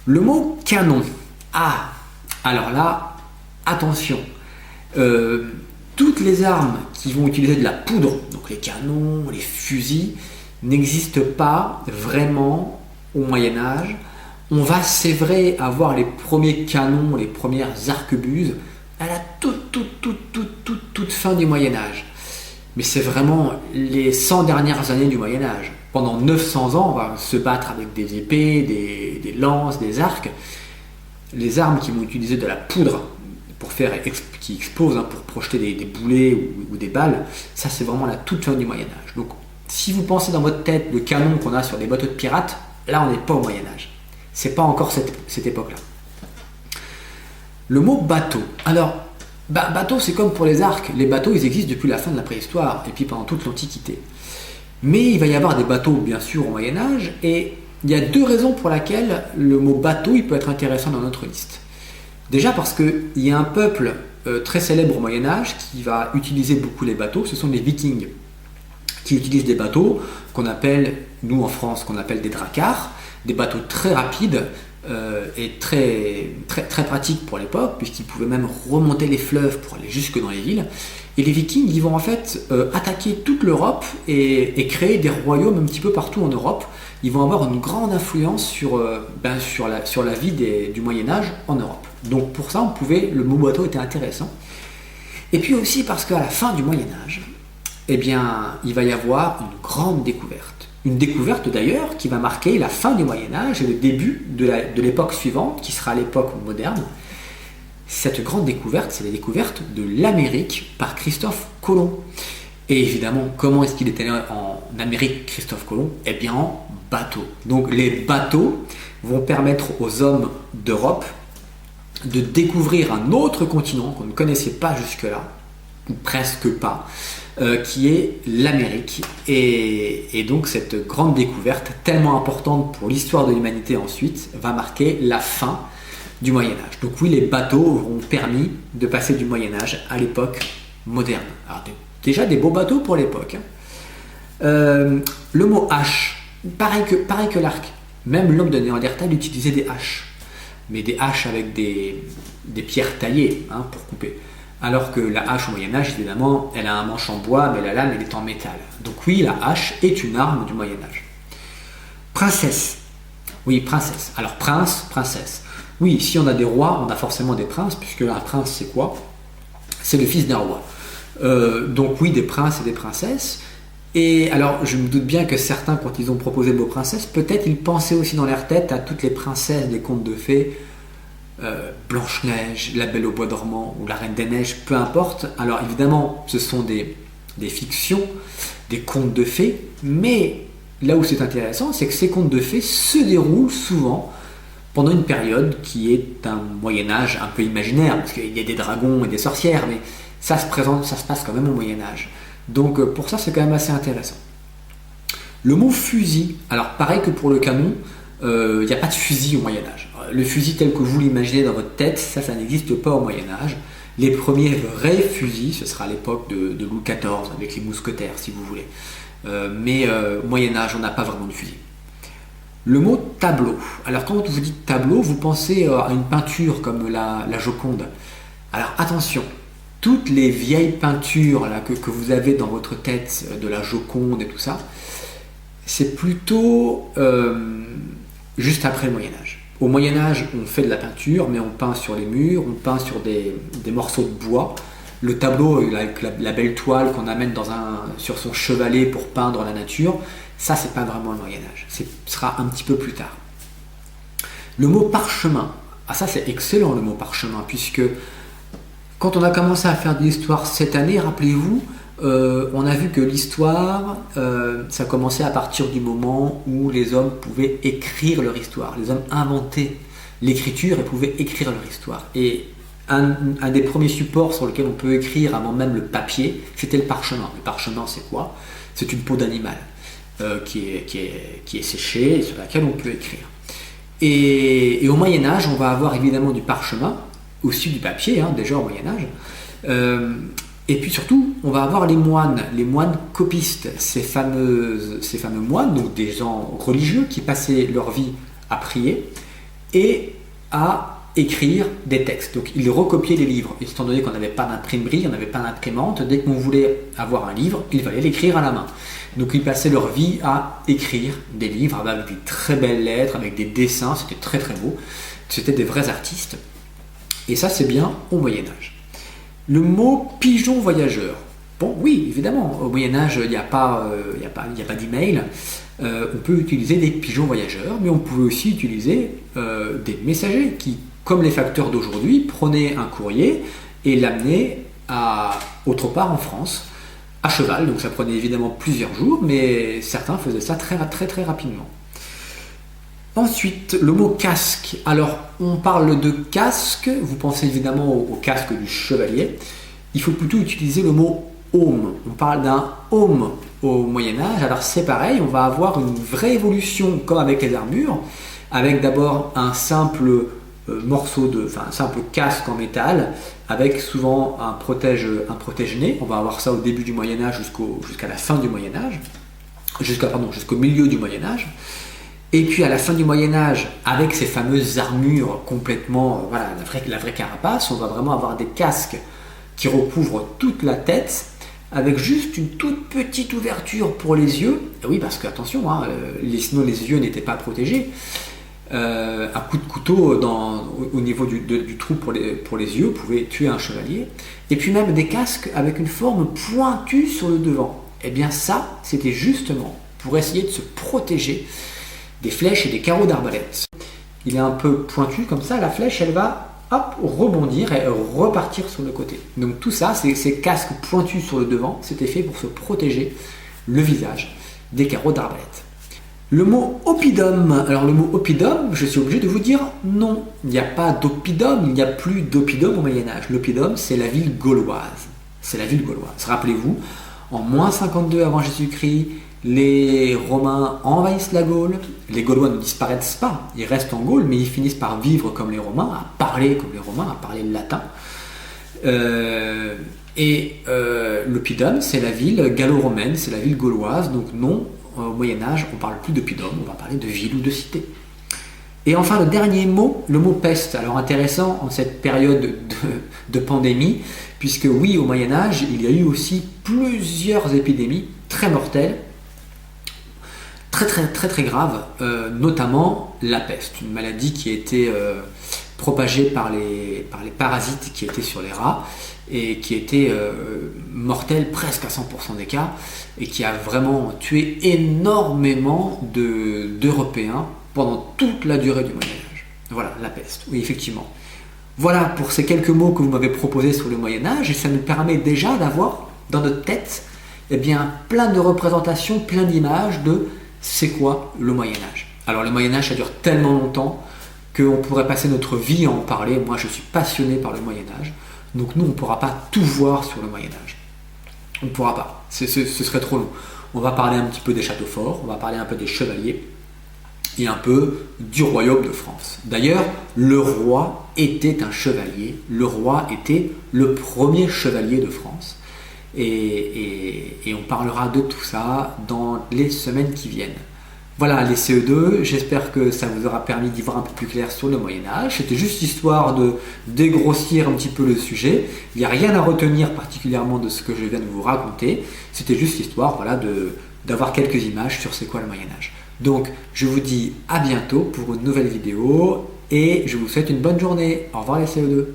Le mot canon. Ah, alors là, attention. Toutes les armes qui vont utiliser de la poudre, donc les canons, les fusils, n'existent pas vraiment au Moyen-Âge. On va, c'est vrai, avoir les premiers canons, les premières arquebuses à la toute fin du Moyen-Âge. Mais c'est vraiment les 100 dernières années du Moyen-Âge. Pendant 900 ans, on va se battre avec des épées, des lances, des arcs. Les armes qui vont utiliser de la poudre pour qui explosent, pour projeter des boulets ou des balles, ça c'est vraiment la toute fin du Moyen-Âge. Donc si vous pensez dans votre tête le canon qu'on a sur des bateaux de pirates, là on n'est pas au Moyen-Âge. C'est pas encore cette époque-là. Le mot bateau. Alors, bateau c'est comme pour les arcs. Les bateaux ils existent depuis la fin de la préhistoire et puis pendant toute l'Antiquité. Mais il va y avoir des bateaux bien sûr au Moyen-Âge et il y a deux raisons pour lesquelles le mot bateau il peut être intéressant dans notre liste. Déjà parce qu'il y a un peuple très célèbre au Moyen-Âge qui va utiliser beaucoup les bateaux, ce sont les Vikings qui utilisent des bateaux qu'on appelle, nous en France, qu'on appelle des dracars, des bateaux très rapides et très pratiques pour l'époque, puisqu'ils pouvaient même remonter les fleuves pour aller jusque dans les villes. Et les Vikings, ils vont en fait attaquer toute l'Europe et créer des royaumes un petit peu partout en Europe. Ils vont avoir une grande influence sur la vie du Moyen-Âge en Europe. Donc pour ça, le mot bateau était intéressant. Et puis aussi parce qu'à la fin du Moyen-Âge, eh bien, il va y avoir une grande découverte. Une découverte d'ailleurs qui va marquer la fin du Moyen-Âge et le début de l'époque suivante, qui sera l'époque moderne. Cette grande découverte, c'est la découverte de l'Amérique par Christophe Colomb. Et évidemment, comment est-ce qu'il est allé en Amérique, Christophe Colomb? Eh bien, en bateau. Donc les bateaux vont permettre aux hommes d'Europe de découvrir un autre continent qu'on ne connaissait pas jusque-là, ou presque pas, qui est l'Amérique. Et donc cette grande découverte, tellement importante pour l'histoire de l'humanité ensuite, va marquer la fin du Moyen-Âge. Donc oui, les bateaux ont permis de passer du Moyen-Âge à l'époque moderne. Alors, déjà des beaux bateaux pour l'époque. Le mot hache, pareil que l'arc. Même l'homme de Néandertal utilisait des haches. Mais des haches avec des pierres taillées pour couper. Alors que la hache au Moyen-Âge, évidemment, elle a un manche en bois, mais la lame, elle est en métal. Donc oui, la hache est une arme du Moyen-Âge. Princesse. Oui, princesse. Alors prince, princesse. Oui, si on a des rois, on a forcément des princes, puisque un prince, c'est quoi? C'est le fils d'un roi. Donc oui, des princes et des princesses. Et alors, je me doute bien que certains, quand ils ont proposé le mot princesse, peut-être ils pensaient aussi dans leur tête à toutes les princesses des contes de fées, Blanche-Neige, La Belle au Bois dormant ou La Reine des Neiges, peu importe. Alors évidemment, ce sont des fictions, des contes de fées, mais là où c'est intéressant, c'est que ces contes de fées se déroulent souvent pendant une période qui est un Moyen-Âge un peu imaginaire, parce qu'il y a des dragons et des sorcières, mais ça se passe quand même au Moyen-Âge. Donc pour ça, c'est quand même assez intéressant. Le mot fusil, alors pareil que pour le canon, il n'y a pas de fusil au Moyen-Âge. Le fusil tel que vous l'imaginez dans votre tête, ça n'existe pas au Moyen-Âge. Les premiers vrais fusils, ce sera à l'époque de Louis XIV, avec les mousquetaires, si vous voulez. Mais au Moyen-Âge, on n'a pas vraiment de fusil. Le mot tableau. Alors quand vous dites tableau, vous pensez à une peinture comme la Joconde. Alors attention, toutes les vieilles peintures là, que vous avez dans votre tête, de la Joconde et tout ça, c'est plutôt juste après le Moyen-Âge. Au Moyen-Âge, on fait de la peinture, mais on peint sur les murs, on peint sur des morceaux de bois. Le tableau avec la belle toile qu'on amène sur son chevalet pour peindre la nature, ça c'est pas vraiment le Moyen-Âge, ce sera un petit peu plus tard. Le mot parchemin, ça c'est excellent le mot parchemin, puisque quand on a commencé à faire de l'histoire cette année, rappelez-vous, on a vu que l'histoire, ça commençait à partir du moment où les hommes pouvaient écrire leur histoire. Les hommes inventaient l'écriture et pouvaient écrire leur histoire. Et un des premiers supports sur lequel on peut écrire avant même le papier, c'était le parchemin. Le parchemin, c'est quoi? C'est une peau d'animal qui est séchée et sur laquelle on peut écrire. Et au Moyen-Âge, on va avoir évidemment du parchemin, aussi du papier, déjà au Moyen-Âge. Et puis surtout, on va avoir les moines copistes, ces fameux moines, donc des gens religieux qui passaient leur vie à prier et à écrire des textes. Donc ils recopiaient les livres. Et étant donné qu'on n'avait pas d'imprimerie, on n'avait pas d'imprimante, dès qu'on voulait avoir un livre, il fallait l'écrire à la main. Donc ils passaient leur vie à écrire des livres avec des très belles lettres, avec des dessins, c'était très très beau. C'était des vrais artistes. Et ça c'est bien au Moyen-Âge. Le mot pigeon voyageur. Bon, oui, évidemment, au Moyen-Âge, il n'y a pas d'email. On peut utiliser des pigeons voyageurs, mais on pouvait aussi utiliser des messagers qui, comme les facteurs d'aujourd'hui, prenaient un courrier et l'amenaient autre part en France, à cheval. Donc ça prenait évidemment plusieurs jours, mais certains faisaient ça très très très rapidement. Ensuite, le mot casque. Alors, on parle de casque, vous pensez évidemment au casque du chevalier. Il faut plutôt utiliser le mot aume. On parle d'un aume au Moyen-Âge. Alors c'est pareil, on va avoir une vraie évolution comme avec les armures, avec d'abord un simple un simple casque en métal, avec souvent un protège-nez. On va avoir ça au début du Moyen-Âge jusqu'à la fin du Moyen-Âge, jusqu'au milieu du Moyen-Âge. Et puis à la fin du Moyen-Âge, avec ces fameuses armures complètement, la vraie carapace, on va vraiment avoir des casques qui recouvrent toute la tête, avec juste une toute petite ouverture pour les yeux. Et oui, parce que attention, sinon les yeux n'étaient pas protégés. Un coup de couteau au niveau du trou pour les yeux pouvait tuer un chevalier. Et puis même des casques avec une forme pointue sur le devant. Et bien ça, c'était justement pour essayer de se protéger des flèches et des carreaux d'arbalète. Il est un peu pointu comme ça, la flèche elle va rebondir et repartir sur le côté. Donc tout ça, ces casques pointus sur le devant, c'était fait pour se protéger le visage des carreaux d'arbalète. Le mot oppidum. Alors le mot oppidum, je suis obligé de vous dire non. Il n'y a pas d'oppidum, il n'y a plus d'oppidum au Moyen-Âge. L'oppidum, c'est la ville gauloise. C'est la ville gauloise. Rappelez-vous, en moins 52 avant Jésus-Christ, les Romains envahissent la Gaule. Les Gaulois ne disparaissent pas, ils restent en Gaule, mais ils finissent par vivre comme les Romains, à parler comme les Romains, à parler le latin. L'oppidum, c'est la ville gallo-romaine, c'est la ville gauloise. Donc non, au Moyen-Âge, on ne parle plus d'oppidum, on va parler de ville ou de cité. Et enfin, le dernier mot, le mot peste. Alors intéressant en cette période de pandémie, puisque oui, au Moyen-Âge, il y a eu aussi plusieurs épidémies très mortelles, très très très très grave, notamment la peste, une maladie qui a été propagée par les parasites qui étaient sur les rats et qui était mortelle presque à 100% des cas et qui a vraiment tué énormément d'Européens pendant toute la durée du Moyen-Âge. Voilà, la peste, oui effectivement. Voilà pour ces quelques mots que vous m'avez proposés sur le Moyen-Âge et ça nous permet déjà d'avoir dans notre tête plein de représentations, plein d'images de c'est quoi le Moyen-Âge. Alors le Moyen-Âge, ça dure tellement longtemps qu'on pourrait passer notre vie à en parler. Moi, je suis passionné par le Moyen-Âge. Donc nous, on ne pourra pas tout voir sur le Moyen-Âge. On ne pourra pas. Ce serait trop long. On va parler un petit peu des châteaux forts, on va parler un peu des chevaliers et un peu du royaume de France. D'ailleurs, le roi était un chevalier. Le roi était le premier chevalier de France. Et on parlera de tout ça dans les semaines qui viennent. Voilà les CE2, j'espère que ça vous aura permis d'y voir un peu plus clair sur le Moyen-Âge. C'était juste histoire de dégrossir un petit peu le sujet. Il n'y a rien à retenir particulièrement de ce que je viens de vous raconter. C'était juste histoire d'avoir quelques images sur c'est quoi le Moyen-Âge. Donc je vous dis à bientôt pour une nouvelle vidéo et je vous souhaite une bonne journée. Au revoir les CE2.